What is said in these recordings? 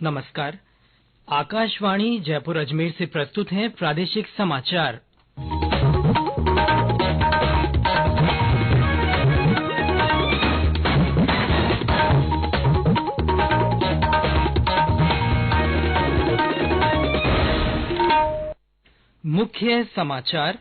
नमस्कार। आकाशवाणी जयपुर अजमेर से प्रस्तुत हैं प्रादेशिक समाचार। मुख्य समाचार।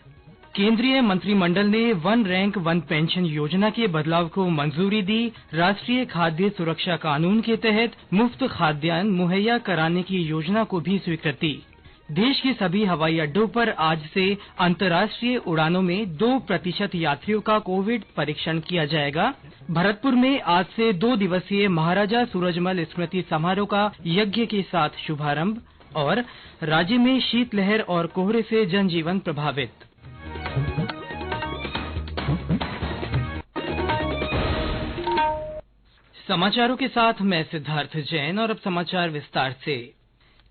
केंद्रीय मंत्रिमंडल ने वन रैंक वन पेंशन योजना के बदलाव को मंजूरी दी। राष्ट्रीय खाद्य सुरक्षा कानून के तहत मुफ्त खाद्यान्न मुहैया कराने की योजना को भी स्वीकृति। देश के सभी हवाई अड्डों पर आज से अंतर्राष्ट्रीय उड़ानों में 2% यात्रियों का कोविड परीक्षण किया जाएगा। भरतपुर में आज से 2 दिवसीय महाराजा सूरजमल स्मृति समारोह का यज्ञ के साथ शुभारंभ। और राज्य में शीतलहर और कोहरे से जनजीवन प्रभावित। समाचारों के साथ मैं सिद्धार्थ जैन और अब समाचार विस्तार से।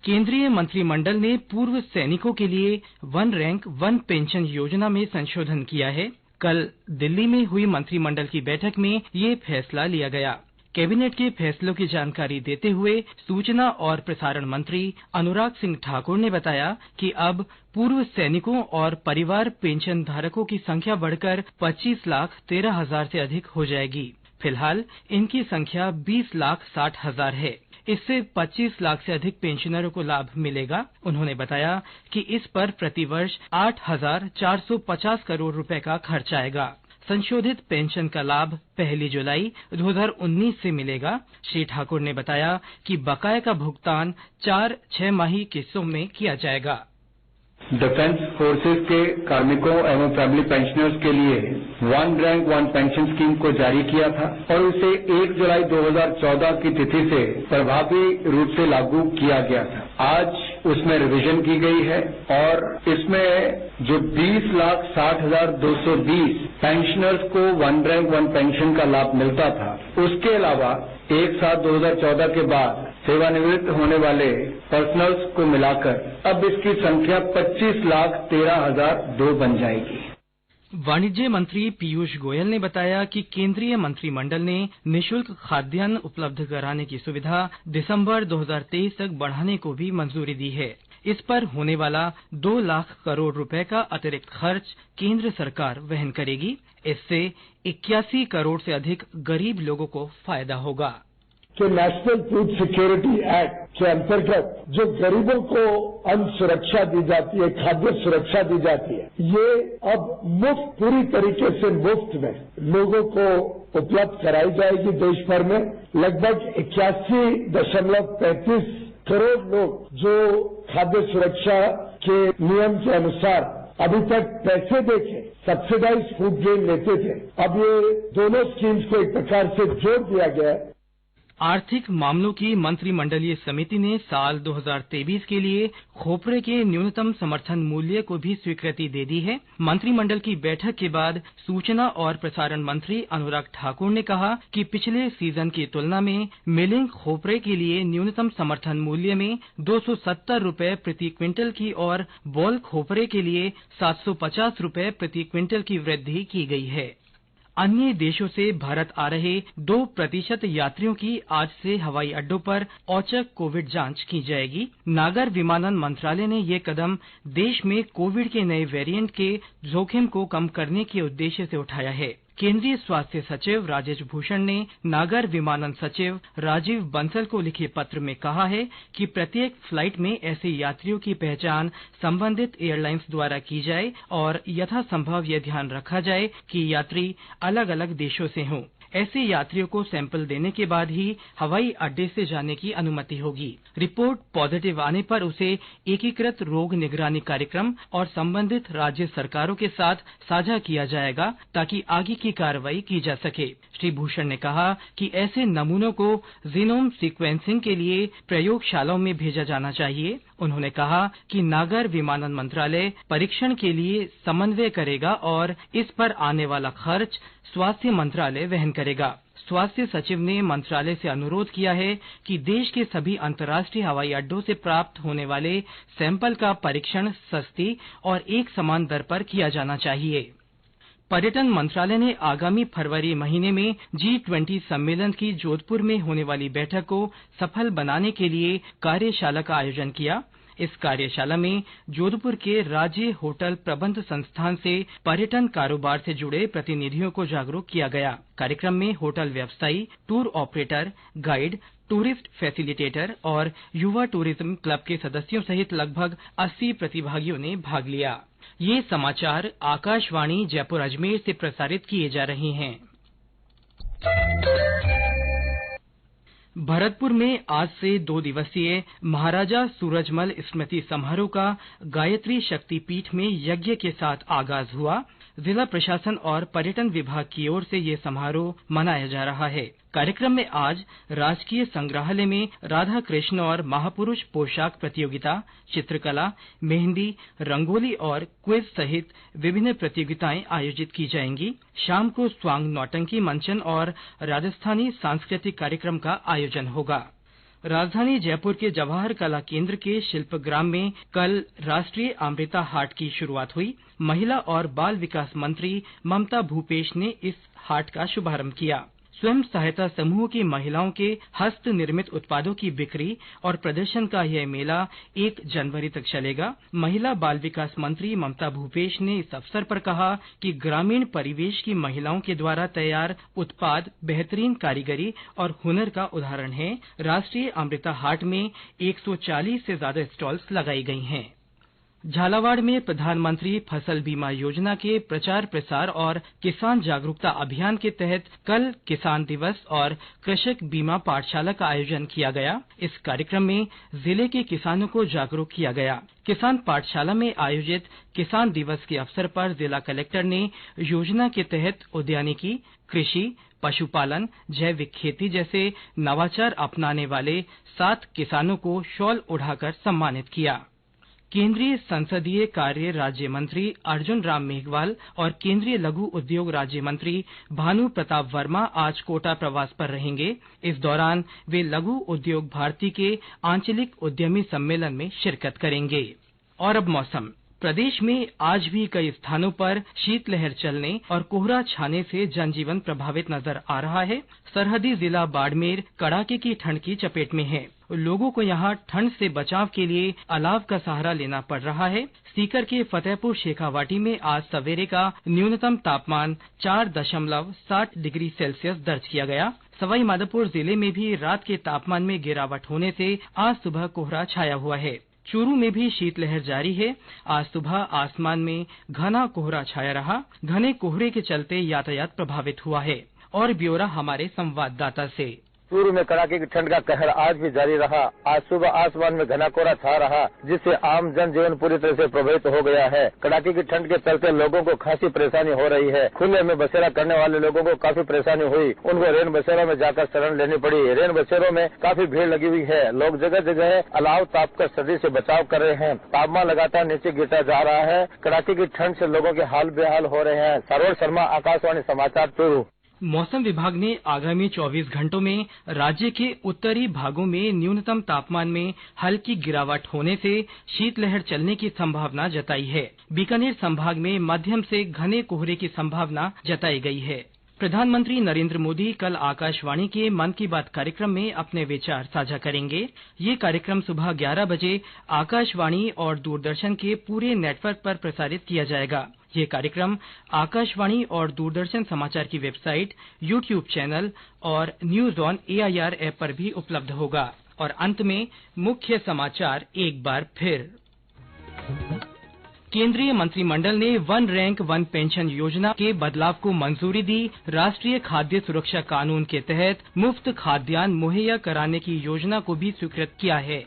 केंद्रीय मंत्रिमंडल ने पूर्व सैनिकों के लिए वन रैंक वन पेंशन योजना में संशोधन किया है। कल दिल्ली में हुई मंत्रिमंडल की बैठक में ये फैसला लिया गया। कैबिनेट के फैसलों की जानकारी देते हुए सूचना और प्रसारण मंत्री अनुराग सिंह ठाकुर ने बताया कि अब पूर्व सैनिकों और परिवार पेंशन धारकों की संख्या बढ़कर 25,13,000 से अधिक हो जाएगी। फिलहाल इनकी संख्या 20,60,000 है। इससे 25 लाख से अधिक पेंशनरों को लाभ मिलेगा। उन्होंने बताया कि इस पर प्रतिवर्ष 8,450 करोड़ रुपए का खर्च आएगा। संशोधित पेंशन का लाभ 1 जुलाई 2019 से मिलेगा। श्री ठाकुर ने बताया कि बकाया का भुगतान 4 6-माही किस्तों में किया जाएगा। डिफेंस फोर्सेज के कार्मिकों एवं फैमिली पेंशनर्स के लिए one rank one pension scheme को जारी किया था और उसे 1 जुलाई 2014 की तिथि से प्रभावी रूप से लागू किया गया था। आज उसमें रिवीजन की गई है और इसमें जो 20,60,220 पेंशनर्स को वन रैंक वन पेंशन का लाभ मिलता था, उसके अलावा 1/7/2014 के बाद सेवानिवृत्त होने वाले पर्सनल्स को मिलाकर अब इसकी संख्या 25,13,002 बन जाएगी। वाणिज्य मंत्री पीयूष गोयल ने बताया कि केंद्रीय मंत्रिमंडल ने निःशुल्क खाद्यान्न उपलब्ध कराने की सुविधा दिसंबर 2023 तक बढ़ाने को भी मंजूरी दी है। इस पर होने वाला 2 लाख करोड़ रुपए का अतिरिक्त खर्च केंद्र सरकार वहन करेगी। इससे 81 करोड़ से अधिक गरीब लोगों को फायदा होगा। कि नेशनल फूड सिक्योरिटी एक्ट के अंतर्गत जो गरीबों को अन्न सुरक्षा दी जाती है, खाद्य सुरक्षा दी जाती है, ये अब मुफ्त, पूरी तरीके से मुफ्त में लोगों को उपलब्ध कराई जाएगी। देश भर में लगभग 81.35 करोड़ लोग जो खाद्य सुरक्षा के नियम के अनुसार अभी तक पैसे देके सब्सिडाइज फूड ग्रेन लेते थे, अब ये दोनों स्कीम्स को एक प्रकार से जोड़ दिया गया है। आर्थिक मामलों की मंत्रिमंडलीय समिति ने साल 2023 के लिए खोपरे के न्यूनतम समर्थन मूल्य को भी स्वीकृति दे दी है। मंत्रिमंडल की बैठक के बाद सूचना और प्रसारण मंत्री अनुराग ठाकुर ने कहा कि पिछले सीजन की तुलना में मिलिंग खोपरे के लिए न्यूनतम समर्थन मूल्य में 270 रुपए प्रति क्विंटल की और बॉल खोपरे के लिए 750 रुपए प्रति क्विंटल की वृद्धि की गई है। अन्य देशों से भारत आ रहे 2% यात्रियों की आज से हवाई अड्डों पर औचक कोविड जांच की जाएगी। नागर विमानन मंत्रालय ने ये कदम देश में कोविड के नए वेरिएंट के जोखिम को कम करने के उद्देश्य से उठाया है। केंद्रीय स्वास्थ्य सचिव राजेश भूषण ने नागर विमानन सचिव राजीव बंसल को लिखे पत्र में कहा है कि प्रत्येक फ्लाइट में ऐसे यात्रियों की पहचान संबंधित एयरलाइंस द्वारा की जाए और यथासंभव यह ध्यान रखा जाए कि यात्री अलग-अलग देशों से हों। ऐसे यात्रियों को सैंपल देने के बाद ही हवाई अड्डे से जाने की अनुमति होगी। रिपोर्ट पॉजिटिव आने पर उसे एकीकृत रोग निगरानी कार्यक्रम और संबंधित राज्य सरकारों के साथ साझा किया जाएगा ताकि आगे की कार्रवाई की जा सके। श्री भूषण ने कहा कि ऐसे नमूनों को जीनोम सीक्वेंसिंग के लिए प्रयोगशालाओं में भेजा जाना चाहिए। उन्होंने कहा कि नागर विमानन मंत्रालय परीक्षण के लिए समन्वय करेगा और इस पर आने वाला खर्च स्वास्थ्य मंत्रालय वहन करेगा। स्वास्थ्य सचिव ने मंत्रालय से अनुरोध किया है कि देश के सभी अंतर्राष्ट्रीय हवाई अड्डों से प्राप्त होने वाले सैंपल का परीक्षण सस्ती और एक समान दर पर किया जाना चाहिए। पर्यटन मंत्रालय ने आगामी फरवरी महीने में G20 सम्मेलन की जोधपुर में होने वाली बैठक को सफल बनाने के लिए कार्यशाला का आयोजन किया। इस कार्यशाला में जोधपुर के राज्य होटल प्रबंध संस्थान से पर्यटन कारोबार से जुड़े प्रतिनिधियों को जागरूक किया गया। कार्यक्रम में होटल व्यवसायी, tour operator, guide, tourist facilitator और युवा टूरिज्म क्लब के सदस्यों सहित लगभग 80 प्रतिभागियों ने भाग लिया। ये समाचार आकाशवाणी जयपुर अजमेर से प्रसारित किए जा रहे हैं। भरतपुर में आज से 2 दिवसीय महाराजा सूरजमल स्मृति समारोह का गायत्री शक्तिपीठ में यज्ञ के साथ आगाज हुआ। जिला प्रशासन और पर्यटन विभाग की ओर से ये समारोह मनाया जा रहा है। कार्यक्रम में आज राजकीय संग्रहालय में राधा कृष्ण और महापुरुष पोशाक प्रतियोगिता, चित्रकला, मेहंदी, रंगोली और क्विज सहित विभिन्न प्रतियोगिताएं आयोजित की जाएंगी। शाम को स्वांग नौटंकी मंचन और राजस्थानी सांस्कृतिक कार्यक्रम का आयोजन होगा। राजधानी जयपुर के जवाहर कला केंद्र के शिल्पग्राम में कल राष्ट्रीय अमृता हाट की शुरुआत हुई। महिला और बाल विकास मंत्री ममता भूपेश ने इस हाट का शुभारंभ किया। स्वयं सहायता समूह की महिलाओं के हस्त निर्मित उत्पादों की बिक्री और प्रदर्शन का यह मेला 1 जनवरी तक चलेगा। महिला बाल विकास मंत्री ममता भूपेश ने इस अवसर पर कहा कि ग्रामीण परिवेश की महिलाओं के द्वारा तैयार उत्पाद बेहतरीन कारीगरी और हुनर का उदाहरण है। राष्ट्रीय अमृता हाट में 140 से ज्यादा स्टॉल्स लगाई गई हैं। झालावाड़ में प्रधानमंत्री फसल बीमा योजना के प्रचार प्रसार और किसान जागरूकता अभियान के तहत कल किसान दिवस और कृषक बीमा पाठशाला का आयोजन किया गया। इस कार्यक्रम में जिले के किसानों को जागरूक किया गया। किसान पाठशाला में आयोजित किसान दिवस के अवसर पर जिला कलेक्टर ने योजना के तहत उद्यानिकी, कृषि, पशुपालन, जैविक खेती जैसे नवाचार अपनाने वाले 7 किसानों को शॉल ओढ़ाकर सम्मानित किया। केंद्रीय संसदीय कार्य राज्य मंत्री अर्जुन राम मेघवाल और केंद्रीय लघु उद्योग राज्य मंत्री भानु प्रताप वर्मा आज कोटा प्रवास पर रहेंगे। इस दौरान वे लघु उद्योग भारती के आंचलिक उद्यमी सम्मेलन में शिरकत करेंगे। और अब मौसम। प्रदेश में आज भी कई स्थानों पर शीतलहर चलने और कोहरा छाने से जनजीवन प्रभावित नजर आ रहा है। सरहदी जिला बाड़मेर कड़ाके की ठंड की चपेट में है। लोगों को यहां ठंड से बचाव के लिए अलाव का सहारा लेना पड़ रहा है। सीकर के फतेहपुर शेखावाटी में आज सवेरे का न्यूनतम तापमान 4.7 डिग्री सेल्सियस दर्ज किया गया। सवाई माधोपुर जिले में भी रात के तापमान में गिरावट होने से आज सुबह कोहरा छाया हुआ है। चूरू में भी शीतलहर जारी है। आज सुबह आसमान में घना कोहरा छाया रहा। घने कोहरे के चलते यातायात प्रभावित हुआ है। और ब्यौरा हमारे संवाददाता से। चूरू में कड़ाके की ठंड का कहर आज भी जारी रहा। आज सुबह आसमान में घना कोहरा छा रहा, जिससे आम जनजीवन पूरी तरह से प्रभावित हो गया है। कड़ाके की ठंड के चलते लोगों को खासी परेशानी हो रही है। खुले में बसेरा करने वाले लोगों को काफी परेशानी हुई। उनको रेन बसेरों में जाकर शरण लेनी पड़ी। रेन बसेरों में काफी भीड़ लगी हुई है। लोग जगह जगह अलाव ताप कर सर्दी से बचाव कर रहे हैं। तापमान लगातार नीचे गिरता जा रहा है। कड़ाके की ठंड से लोगों के हाल बेहाल हो रहे हैं। सरोज शर्मा, आकाशवाणी समाचार, चूरू। मौसम विभाग ने आगामी 24 घंटों में राज्य के उत्तरी भागों में न्यूनतम तापमान में हल्की गिरावट होने से शीतलहर चलने की संभावना जताई है। बीकानेर संभाग में मध्यम से घने कोहरे की संभावना जताई गई है। प्रधानमंत्री नरेंद्र मोदी कल आकाशवाणी के मन की बात कार्यक्रम में अपने विचार साझा करेंगे। ये कार्यक्रम सुबह 11 बजे आकाशवाणी और दूरदर्शन के पूरे नेटवर्क पर प्रसारित किया जाएगा। ये कार्यक्रम आकाशवाणी और दूरदर्शन समाचार की वेबसाइट, यूट्यूब चैनल और न्यूज ऑन AIR ऐप पर भी उपलब्ध होगा। और अंत में मुख्य समाचार एक बार फिर। केंद्रीय मंत्रिमंडल ने वन रैंक वन पेंशन योजना के बदलाव को मंजूरी दी। राष्ट्रीय खाद्य सुरक्षा कानून के तहत मुफ्त खाद्यान्न मुहैया कराने की योजना को भी स्वीकृत किया है।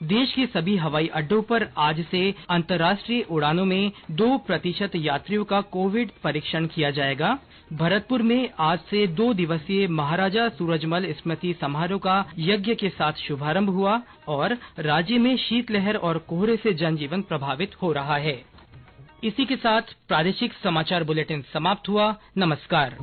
देश के सभी हवाई अड्डों पर आज से अंतर्राष्ट्रीय उड़ानों में 2% यात्रियों का कोविड परीक्षण किया जाएगा। भरतपुर में आज से 2 दिवसीय महाराजा सूरजमल स्मृति समारोह का यज्ञ के साथ शुभारंभ हुआ और राज्य में शीतलहर और कोहरे से जनजीवन प्रभावित हो रहा है। इसी के साथ प्रादेशिक समाचार बुलेटिन समाप्त हुआ। नमस्कार।